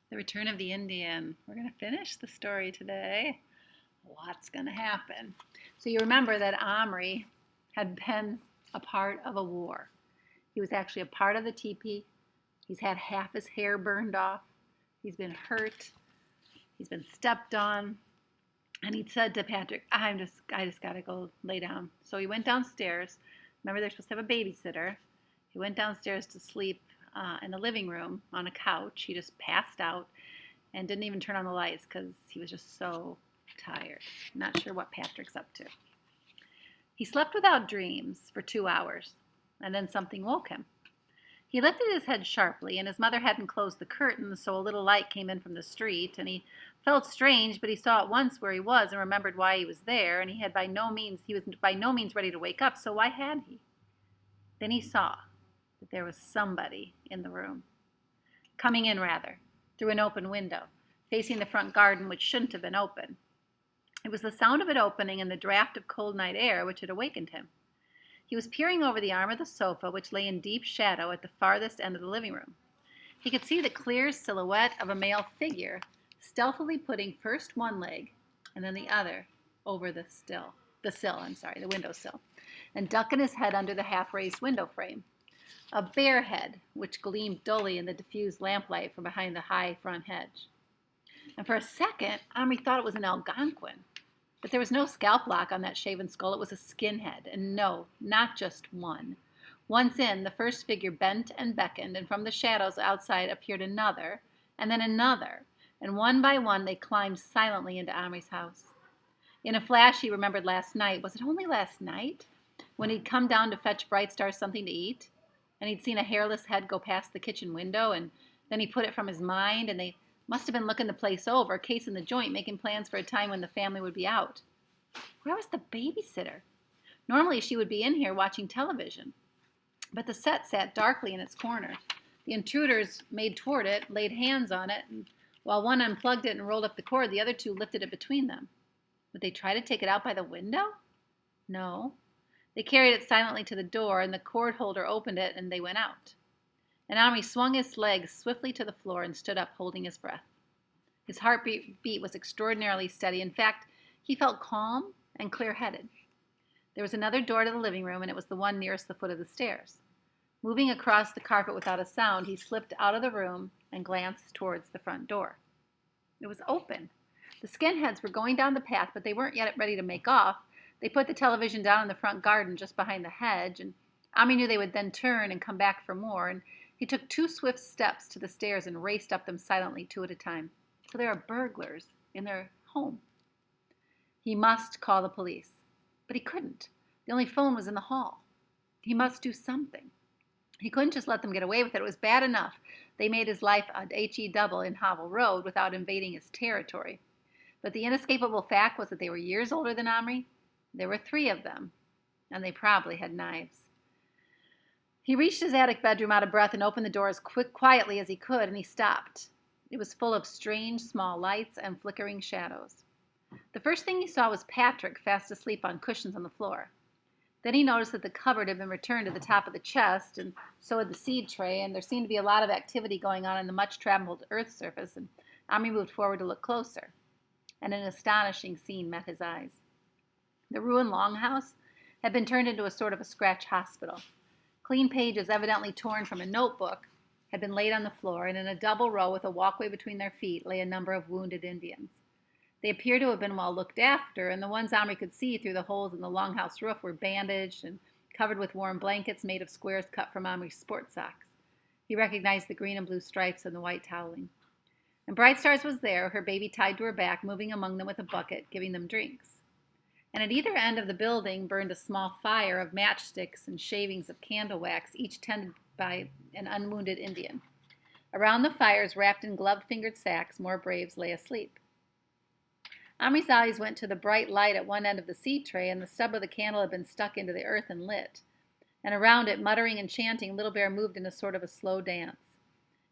The Return of the Indian. We're going to finish the story today. What's going to happen? So you remember that Omri had been a part of a war. He was actually a part of the teepee. He's had half his hair burned off. He's been hurt. He's been stepped on. And he said to Patrick, I just got to go lay down. So he went downstairs. Remember, they're supposed to have a babysitter. He went downstairs to sleep in the living room on a couch. He just passed out and didn't even turn on the lights because he was just so tired. Not sure what Patrick's up to. He slept without dreams for 2 hours, and then something woke him. He lifted his head sharply, and his mother hadn't closed the curtains, so a little light came in from the street, and he felt strange, but he saw at once where he was and remembered why he was there, and he was by no means ready to wake up, so why had he? Then he saw that there was somebody in the room. Coming in, rather, through an open window, facing the front garden, which shouldn't have been open. It was the sound of it opening and the draft of cold night air which had awakened him. He was peering over the arm of the sofa, which lay in deep shadow at the farthest end of the living room. He could see the clear silhouette of a male figure, stealthily putting first one leg and then the other over the windowsill, and ducking his head under the half-raised window frame. A bear head, which gleamed dully in the diffused lamplight from behind the high front hedge. And for a second, Omri thought it was an Algonquin. But there was no scalp lock on that shaven skull. It was a skinhead, and no, not just one. Once in, the first figure bent and beckoned, and from the shadows outside appeared another, and then another, and one by one they climbed silently into Omri's house. In a flash, he remembered last night. Was it only last night? When he'd come down to fetch Brightstar something to eat, and he'd seen a hairless head go past the kitchen window, and then he put it from his mind, and they must have been looking the place over, casing the joint, making plans for a time when the family would be out. Where was the babysitter? Normally she would be in here watching television. But the set sat darkly in its corner. The intruders made toward it, laid hands on it, and while one unplugged it and rolled up the cord, the other two lifted it between them. Would they try to take it out by the window? No. They carried it silently to the door, and the cord holder opened it, and they went out. And Omri swung his legs swiftly to the floor and stood up, holding his breath. His heartbeat was extraordinarily steady. In fact, he felt calm and clear-headed. There was another door to the living room, and it was the one nearest the foot of the stairs. Moving across the carpet without a sound, he slipped out of the room and glanced towards the front door. It was open. The skinheads were going down the path, but they weren't yet ready to make off. They put the television down in the front garden just behind the hedge, and Omri knew they would then turn and come back for more, and he took 2 swift steps to the stairs and raced up them silently, 2 at a time. So there are burglars in their home. He must call the police. But he couldn't. The only phone was in the hall. He must do something. He couldn't just let them get away with it. It was bad enough they made his life a HE double in Havel Road without invading his territory. But the inescapable fact was that they were years older than Omri. There were 3 of them, and they probably had knives. He reached his attic bedroom out of breath and opened the door as quietly as he could, and he stopped. It was full of strange small lights and flickering shadows. The first thing he saw was Patrick fast asleep on cushions on the floor. Then he noticed that the cupboard had been returned to the top of the chest, and so had the seed tray, and there seemed to be a lot of activity going on the much-traveled earth surface, and Omri moved forward to look closer. And an astonishing scene met his eyes. The ruined longhouse had been turned into a sort of a scratch hospital. Clean pages, evidently torn from a notebook, had been laid on the floor, and in a double row with a walkway between their feet lay a number of wounded Indians. They appear to have been well looked after, and the ones Omri could see through the holes in the longhouse roof were bandaged and covered with warm blankets made of squares cut from Omri's sport socks. He recognized the green and blue stripes and the white toweling. And Brightstar's was there, her baby tied to her back, moving among them with a bucket, giving them drinks. And at either end of the building burned a small fire of matchsticks and shavings of candle wax, each tended by an unwounded Indian. Around the fires, wrapped in gloved-fingered sacks, more braves lay asleep. Omri's eyes went to the bright light at one end of the seed tray, and the stub of the candle had been stuck into the earth and lit. And around it, muttering and chanting, Little Bear moved in a sort of a slow dance.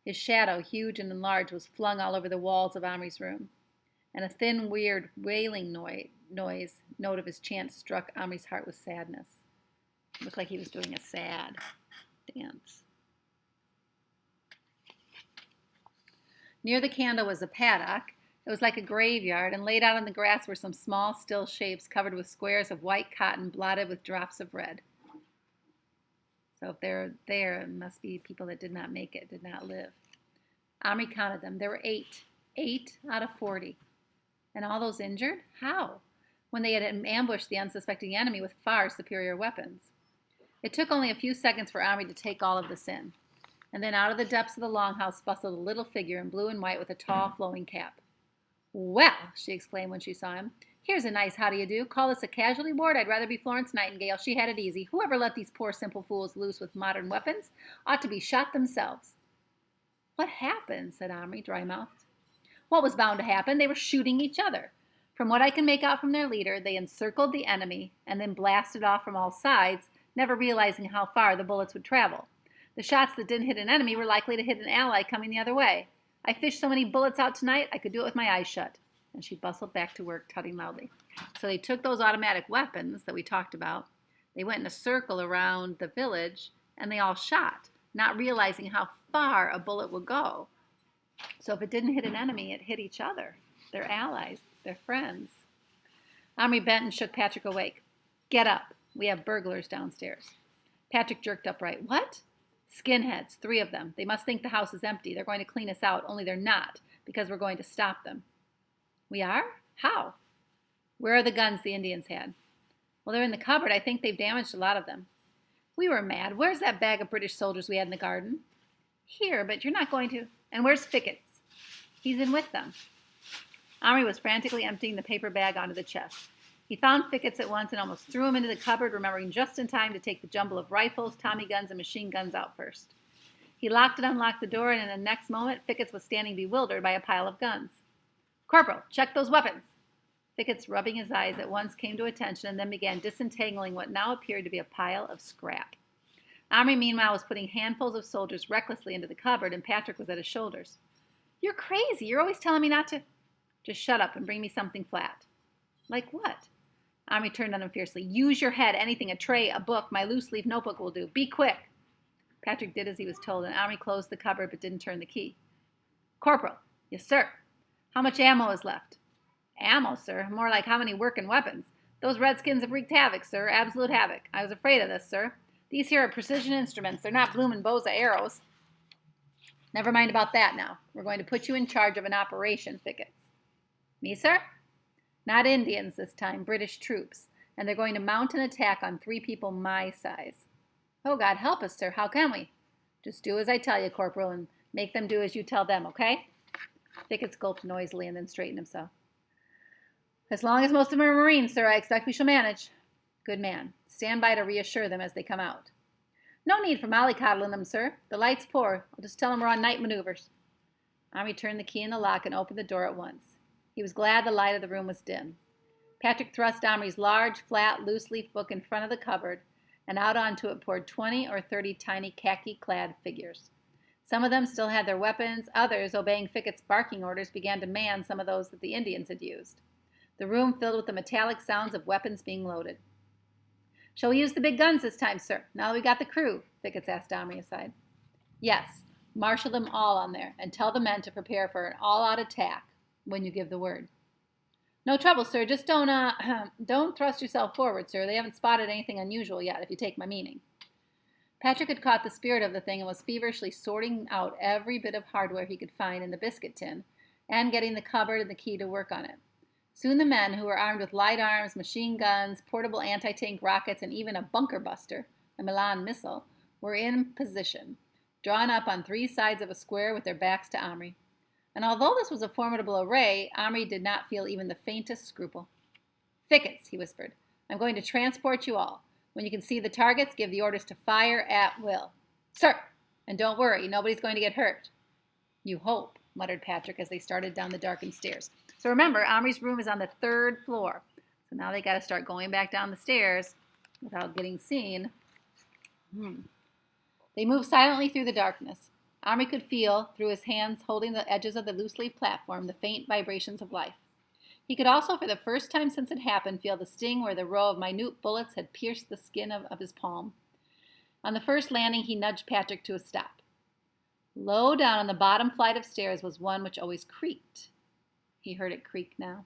His shadow, huge and enlarged, was flung all over the walls of Omri's room. And a thin, weird, wailing note of his chant struck Omri's heart with sadness. It looked like he was doing a sad dance. Near the candle was a paddock. It was like a graveyard, and laid out on the grass were some small, still shapes covered with squares of white cotton blotted with drops of red. So if they're there, it must be people that did not make it, did not live. Omri counted them. There were 8. 8 out of 40. And all those injured? How? When they had ambushed the unsuspecting enemy with far superior weapons. It took only a few seconds for Omri to take all of this in. And then out of the depths of the longhouse bustled a little figure in blue and white with a tall, flowing cap. "Well," she exclaimed when she saw him, "here's a nice how-do-you-do. Call this a casualty ward? I'd rather be Florence Nightingale. She had it easy. Whoever let these poor simple fools loose with modern weapons ought to be shot themselves." "What happened?" said Omri, dry-mouthed. "What was bound to happen? They were shooting each other. From what I can make out from their leader, they encircled the enemy and then blasted off from all sides, never realizing how far the bullets would travel. The shots that didn't hit an enemy were likely to hit an ally coming the other way. I fished so many bullets out tonight, I could do it with my eyes shut." And she bustled back to work, tutting loudly. So they took those automatic weapons that we talked about. They went in a circle around the village, and they all shot, not realizing how far a bullet would go. So if it didn't hit an enemy, it hit each other, their allies, their friends. Omri bent and shook Patrick awake. "Get up. We have burglars downstairs." Patrick jerked upright. "What?" "Skinheads, 3 of them. They must think the house is empty. They're going to clean us out, only they're not, because we're going to stop them." "We are? How?" "Where are the guns the Indians had?" "Well, they're in the cupboard. I think they've damaged a lot of them." "We were mad. Where's that bag of British soldiers we had in the garden?" "Here, but you're not going to—" "And where's Fickets?" "He's in with them." Omri was frantically emptying the paper bag onto the chest. He found Fickets at once and almost threw him into the cupboard, remembering just in time to take the jumble of rifles, Tommy guns, and machine guns out first. He locked and unlocked the door, and in the next moment, Fickets was standing bewildered by a pile of guns. "Corporal, check those weapons." Fickets, rubbing his eyes, at once came to attention and then began disentangling what now appeared to be a pile of scrap. Omri, meanwhile, was putting handfuls of soldiers recklessly into the cupboard, and Patrick was at his shoulders. "You're crazy. You're always telling me not to—" "Just shut up and bring me something flat." "Like what?" Omri turned on him fiercely. "Use your head. Anything, a tray, a book, my loose-leaf notebook will do. Be quick." Patrick did as he was told, and Omri closed the cupboard but didn't turn the key. "Corporal." "Yes, sir." "How much ammo is left?" "Ammo, sir? More like how many working weapons. Those redskins have wreaked havoc, sir. Absolute havoc. I was afraid of this, sir. These here are precision instruments. They're not bloomin' bows of arrows." "Never mind about that now. We're going to put you in charge of an operation, Fickets." "Me, sir?" "Not Indians this time, British troops, and they're going to mount an attack on 3 people my size." "Oh, God help us, sir. How can we?" "Just do as I tell you, Corporal, and make them do as you tell them, okay?" Fickets gulped noisily and then straightened himself. "As long as most of them are Marines, sir, I expect we shall manage." "Good man. Stand by to reassure them as they come out." "No need for mollycoddling them, sir. The light's poor. I'll just tell them we're on night maneuvers." Omri turned the key in the lock and opened the door at once. He was glad the light of the room was dim. Patrick thrust Omri's large, flat, loose-leaf book in front of the cupboard, and out onto it poured 20 or 30 tiny khaki-clad figures. Some of them still had their weapons. Others, obeying Fickets' barking orders, began to man some of those that the Indians had used. The room filled with the metallic sounds of weapons being loaded. "Shall we use the big guns this time, sir, now that we've got the crew?" Fickets asked Omri aside. "Yes. Marshal them all on there, and tell the men to prepare for an all-out attack when you give the word." "No trouble, sir. Just don't thrust yourself forward, sir. They haven't spotted anything unusual yet, if you take my meaning." Patrick had caught the spirit of the thing and was feverishly sorting out every bit of hardware he could find in the biscuit tin and getting the cupboard and the key to work on it. Soon the men, who were armed with light arms, machine guns, portable anti-tank rockets, and even a bunker buster, a Milan missile, were in position, drawn up on 3 sides of a square with their backs to Omri. And although this was a formidable array, Omri did not feel even the faintest scruple. "Fickets," he whispered, "I'm going to transport you all. When you can see the targets, give the orders to fire at will." "Sir!" "And don't worry, nobody's going to get hurt." "You hope," muttered Patrick as they started down the darkened stairs. So remember, Omri's room is on the 3rd floor. So now they got to start going back down the stairs without getting seen. They moved silently through the darkness. Omri could feel, through his hands holding the edges of the loose-leaf platform, the faint vibrations of life. He could also, for the first time since it happened, feel the sting where the row of minute bullets had pierced the skin of his palm. On the first landing, he nudged Patrick to a stop. Low down on the bottom flight of stairs was one which always creaked. He heard it creak now.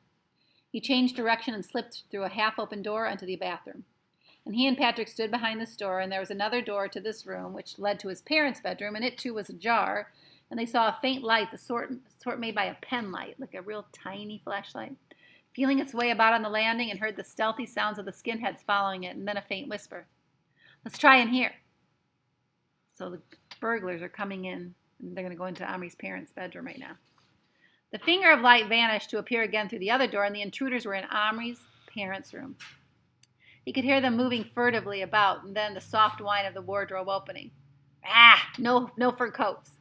He changed direction and slipped through a half-open door onto the bathroom. And he and Patrick stood behind this door, and there was another door to this room, which led to his parents' bedroom, and it too was ajar, and they saw a faint light, the sort made by a pen light, like a real tiny flashlight, feeling its way about on the landing, and heard the stealthy sounds of the skinheads following it, and then a faint whisper. Let's try in here. So the burglars are coming in, and they're going to go into Omri's parents' bedroom right now. The finger of light vanished to appear again through the other door, and the intruders were in Omri's parents' room. He could hear them moving furtively about, and then the soft whine of the wardrobe opening. No fur coats.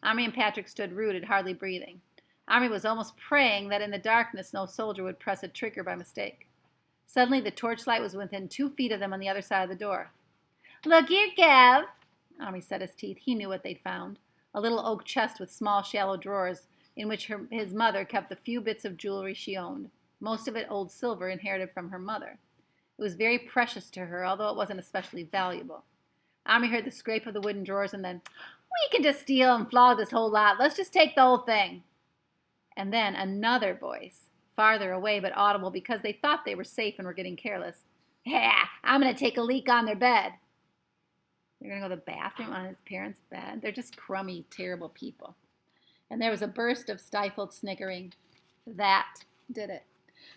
Omri and Patrick stood rooted, hardly breathing. Omri was almost praying that in the darkness no soldier would press a trigger by mistake. Suddenly the torchlight was within 2 feet of them on the other side of the door. Look here, Gav, Omri set his teeth. He knew what they'd found. A little oak chest with small, shallow drawers in which his mother kept the few bits of jewelry she owned, most of it old silver inherited from her mother. It was very precious to her, although it wasn't especially valuable. Omri heard the scrape of the wooden drawers and then, we can just steal and flog this whole lot. Let's just take the whole thing. And then another voice, farther away but audible because they thought they were safe and were getting careless. Yeah, I'm going to take a leak on their bed. They're going to go to the bathroom on his parents' bed. They're just crummy, terrible people. And there was a burst of stifled sniggering. That did it.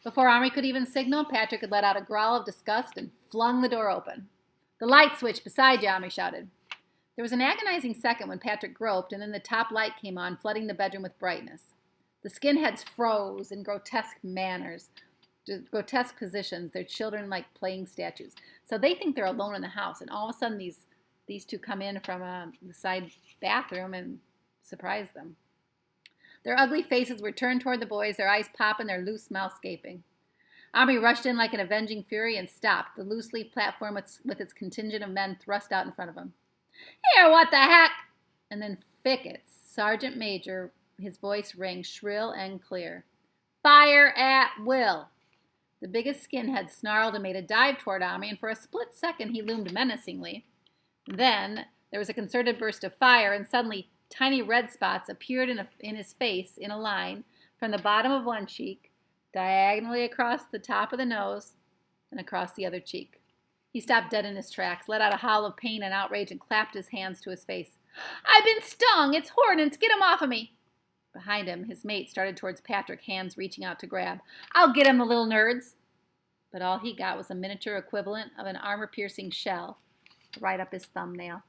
Before Omri could even signal, Patrick had let out a growl of disgust and flung the door open. The light switch beside you, Omri shouted. There was an agonizing second when Patrick groped, and then the top light came on, flooding the bedroom with brightness. The skinheads froze in grotesque positions, their children like playing statues. So they think they're alone in the house, and all of a sudden these two come in from the side bathroom and surprise them. Their ugly faces were turned toward the boys, their eyes popping, their loose mouths gaping. Omri rushed in like an avenging fury and stopped, the loose-leaf platform with its contingent of men thrust out in front of him. Here, what the heck? And then Fickets, Sergeant Major, his voice rang shrill and clear. Fire at will. The biggest skinhead snarled and made a dive toward Omri, and for a split second he loomed menacingly. Then there was a concerted burst of fire, and suddenly tiny red spots appeared in his face in a line from the bottom of one cheek, diagonally across the top of the nose, and across the other cheek. He stopped dead in his tracks, let out a howl of pain and outrage, and clapped his hands to his face. I've been stung! It's Hornets! Get him off of me! Behind him, his mate started towards Patrick, hands reaching out to grab. I'll get him, the little nerds! But all he got was a miniature equivalent of an armor-piercing shell right up his thumbnail.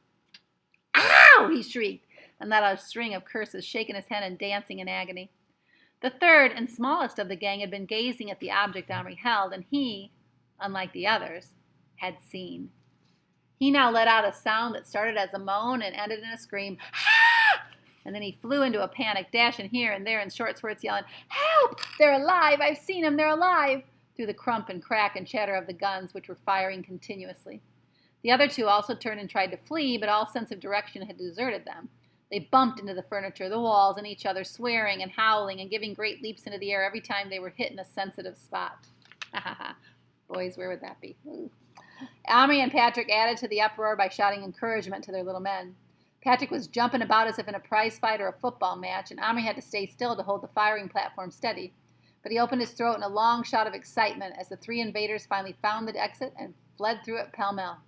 Ow! He shrieked, and let out a string of curses, shaking his head and dancing in agony. The third and smallest of the gang had been gazing at the object Omri held, and he, unlike the others, had seen. He now let out a sound that started as a moan and ended in a scream. Ah! And then he flew into a panic, dashing here and there in short spurts, yelling, Help! They're alive! I've seen them! They're alive! Through the crump and crack and chatter of the guns, which were firing continuously. The other two also turned and tried to flee, but all sense of direction had deserted them. They bumped into the furniture, the walls, and each other, swearing and howling and giving great leaps into the air every time they were hit in a sensitive spot. Ha ha ha. Boys, where would that be? Omri and Patrick added to the uproar by shouting encouragement to their little men. Patrick was jumping about as if in a prize fight or a football match, and Omri had to stay still to hold the firing platform steady. But he opened his throat in a long shout of excitement as the three invaders finally found the exit and fled through it pell-mell.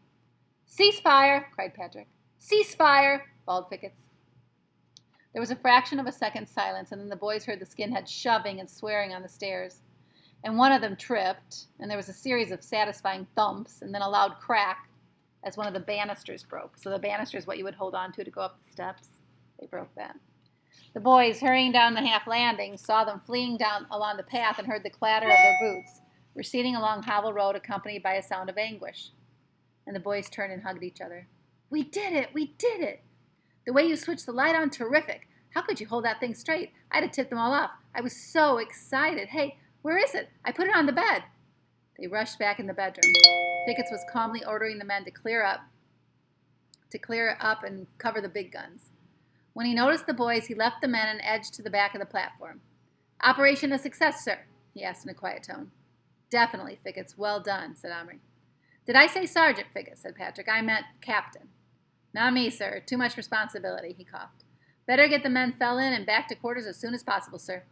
Cease fire! Cried Patrick. Cease fire! Bawled Fickets. There was a fraction of a second's silence, and then the boys heard the skinhead shoving and swearing on the stairs. And one of them tripped, and there was a series of satisfying thumps, and then a loud crack as one of the banisters broke. So the banister is what you would hold on to go up the steps. They broke that. The boys, hurrying down the half landing, saw them fleeing down along the path and heard the clatter of their boots, receding along Hobble Road accompanied by a sound of anguish. And the boys turned and hugged each other. We did it! We did it! The way you switched the light on, terrific. How could you hold that thing straight? I'd have tipped them all off. I was so excited. Hey, where is it? I put it on the bed. They rushed back in the bedroom. Fickets was calmly ordering the men to clear up and cover the big guns. When he noticed the boys, he left the men and edged to the back of the platform. Operation a success, sir, he asked in a quiet tone. Definitely, Fickets. Well done, said Omri. Did I say Sergeant, Fickets, said Patrick. I meant Captain. Not me, sir. Too much responsibility, he coughed. Better get the men fell in and back to quarters as soon as possible, sir.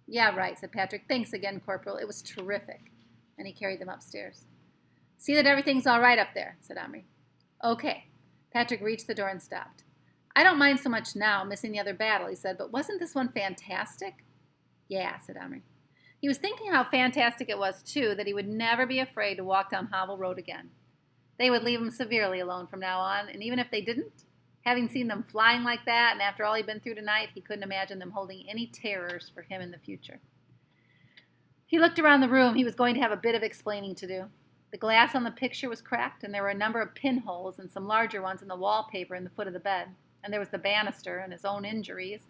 Yeah, right, said Patrick. Thanks again, Corporal. It was terrific. And he carried them upstairs. See that everything's all right up there, said Omri. Okay. Patrick reached the door and stopped. I don't mind so much now, missing the other battle, he said, but wasn't this one fantastic? Yeah, said Omri. He was thinking how fantastic it was, too, that he would never be afraid to walk down Hobble Road again. They would leave him severely alone from now on, and even if they didn't, having seen them flying like that, and after all he'd been through tonight, he couldn't imagine them holding any terrors for him in the future. He looked around the room. He was going to have a bit of explaining to do. The glass on the picture was cracked, and there were a number of pinholes and some larger ones in the wallpaper in the foot of the bed. And there was the banister and his own injuries.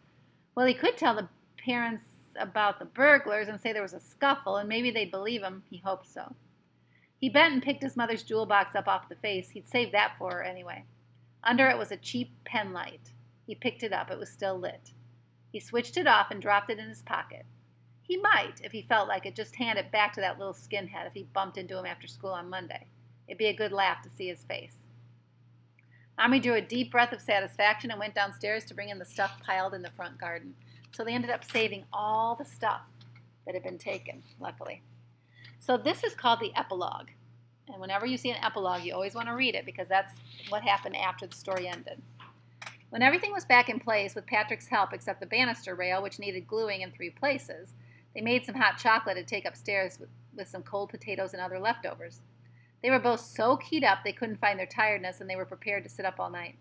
Well, he could tell the parents about the burglars and say there was a scuffle, and maybe they'd believe him. He hoped so. He bent and picked his mother's jewel box up off the face. He'd saved that for her anyway. Under it was a cheap pen light. He picked it up. It was still lit. He switched it off and dropped it in his pocket. He might, if he felt like it, just hand it back to that little skinhead if he bumped into him after school on Monday. It'd be a good laugh to see his face. Omri drew a deep breath of satisfaction and went downstairs to bring in the stuff piled in the front garden. So they ended up saving all the stuff that had been taken, luckily. So this is called the epilogue. And whenever you see an epilogue, you always want to read it because that's what happened after the story ended. When everything was back in place with Patrick's help except the banister rail, which needed gluing in 3 places, they made some hot chocolate to take upstairs with some cold potatoes and other leftovers. They were both so keyed up they couldn't find their tiredness, and they were prepared to sit up all night.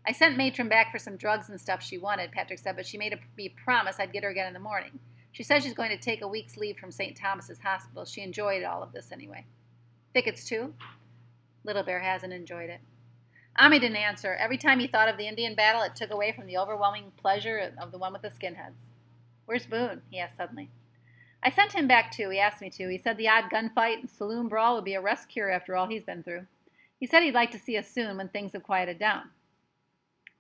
I sent Matron back for some drugs and stuff she wanted, Patrick said, but she made me promise I'd get her again in the morning. She said she's going to take a week's leave from St. Thomas's Hospital. She enjoyed all of this anyway. Thickets, too? Little Bear hasn't enjoyed it. Omri didn't answer. Every time he thought of the Indian battle, it took away from the overwhelming pleasure of the one with the skinheads. Where's Boone? He asked suddenly. I sent him back, too. He asked me to. He said the odd gunfight and saloon brawl would be a rest cure after all he's been through. He said he'd like to see us soon when things have quieted down.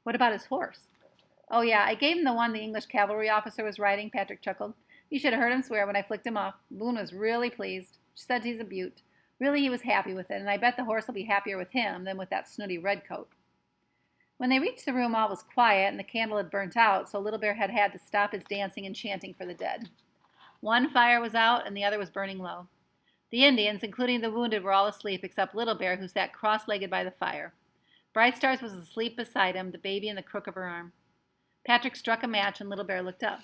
What about his horse? Oh, yeah, I gave him the one the English cavalry officer was riding, Patrick chuckled. You should have heard him swear when I flicked him off. Boone was really pleased. She said he's a beaut. Really, he was happy with it, and I bet the horse will be happier with him than with that snooty redcoat. When they reached the room, all was quiet, and the candle had burnt out, so Little Bear had had to stop his dancing and chanting for the dead. One fire was out, and the other was burning low. The Indians, including the wounded, were all asleep except Little Bear, who sat cross-legged by the fire. Bright Stars was asleep beside him, the baby in the crook of her arm. Patrick struck a match, and Little Bear looked up.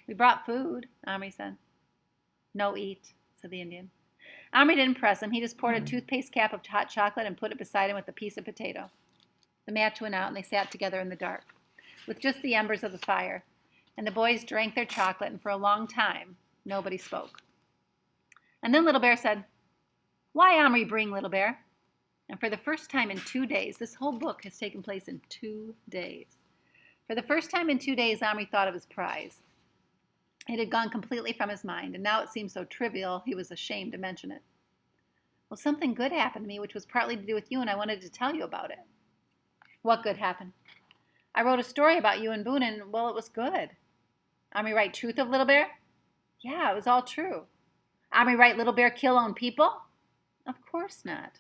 We brought food, Omri said. No eat, said the Indian. Omri didn't press him. He just poured a toothpaste cap of hot chocolate and put it beside him with a piece of potato. The match went out, and they sat together in the dark, with just the embers of the fire. And the boys drank their chocolate, and for a long time, nobody spoke. And then Little Bear said, Why, Omri, bring Little Bear? And for the first time in 2 days, this whole book has taken place in 2 days. For the first time in 2 days, Omri thought of his prize. It had gone completely from his mind, and now it seemed so trivial he was ashamed to mention it. Well, something good happened to me, which was partly to do with you, and I wanted to tell you about it. What good happened? I wrote a story about you and Boone, and, well, it was good. Omri write truth of Little Bear? Yeah, it was all true. Omri write Little Bear kill own people? Of course not.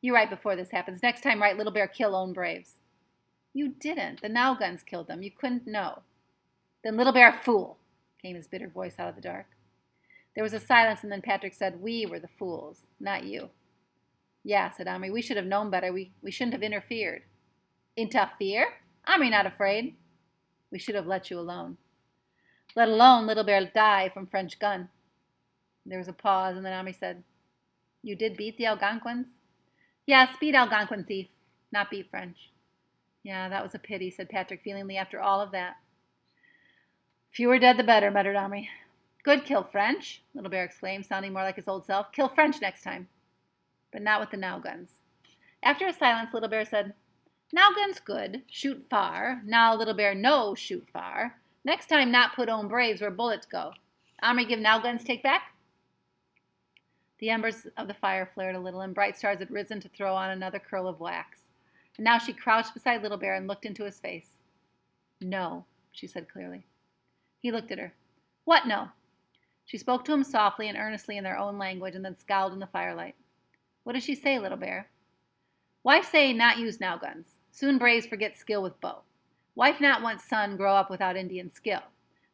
You write before this happens. Next time write Little Bear kill own braves. You didn't. The Now Guns killed them. You couldn't know. Then Little Bear fool, came his bitter voice out of the dark. There was a silence, and then Patrick said, We were the fools, not you. Yeah, said Omri. We should have known better. We shouldn't have interfered. Interfere? Omri not afraid. We should have let you alone. Let alone Little Bear die from French gun. There was a pause, and then Omri said, You did beat the Algonquins? Yes, beat Algonquin thief, not beat French. Yeah, that was a pity, said Patrick feelingly after all of that. Fewer dead the better, muttered Omri. Good kill French, Little Bear exclaimed, sounding more like his old self. Kill French next time. But not with the Now Guns. After a silence, Little Bear said, Now Guns good, shoot far. Now Little Bear no shoot far. Next time not put own braves where bullets go. Omri give Now Guns take back? The embers of the fire flared a little, and Bright Stars had risen to throw on another curl of wax. And now she crouched beside Little Bear and looked into his face. No, she said clearly. He looked at her. What no? She spoke to him softly and earnestly in their own language, and then scowled in the firelight. What did she say, Little Bear? Wife say not use Now Guns. Soon braves forget skill with bow. Wife not want son grow up without Indian skill.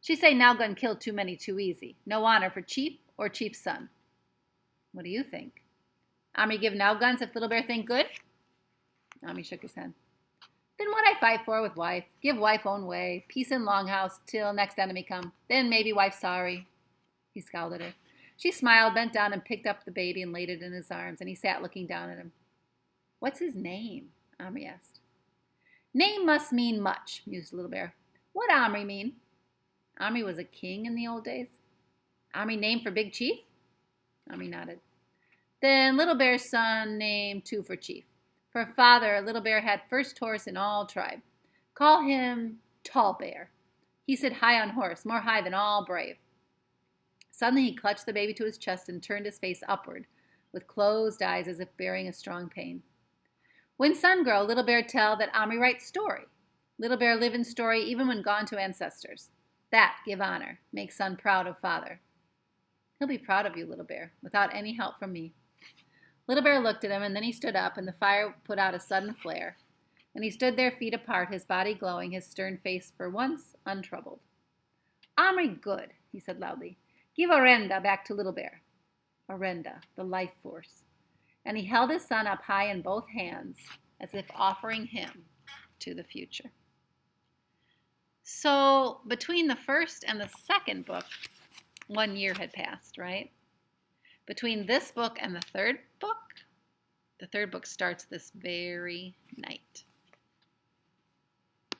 She say Nalgun kill too many too easy. No honor for chief or chief's son. What do you think? Amri give Nalguns if Little Bear think good? Amri shook his head. Then what I fight for with wife? Give wife own way. Peace in Longhouse till next enemy come. Then maybe wife sorry. He scowled at her. She smiled, bent down, and picked up the baby and laid it in his arms, and he sat looking down at him. What's his name? Amri asked. Name must mean much, mused Little Bear. What Amri mean? Amri was a king in the old days. Amri name for big chief? Amri nodded. Then Little Bear's son named too for chief. For father, Little Bear had first horse in all tribe. Call him Tall Bear. He sit high on horse, more high than all brave. Suddenly he clutched the baby to his chest and turned his face upward, with closed eyes as if bearing a strong pain. When son grow, Little Bear tell that Amri write story. Little Bear live in story even when gone to ancestors. That give honor, make son proud of father. He'll be proud of you, Little Bear, without any help from me. Little Bear looked at him, and then he stood up, and the fire put out a sudden flare. And he stood there feet apart, his body glowing, his stern face for once untroubled. Amri good, he said loudly. Give Orenda back to Little Bear. Orenda, the life force. And he held his son up high in both hands, as if offering him to the future. So between the first and the second book, 1 year had passed, right? Between this book and the third book starts this very night.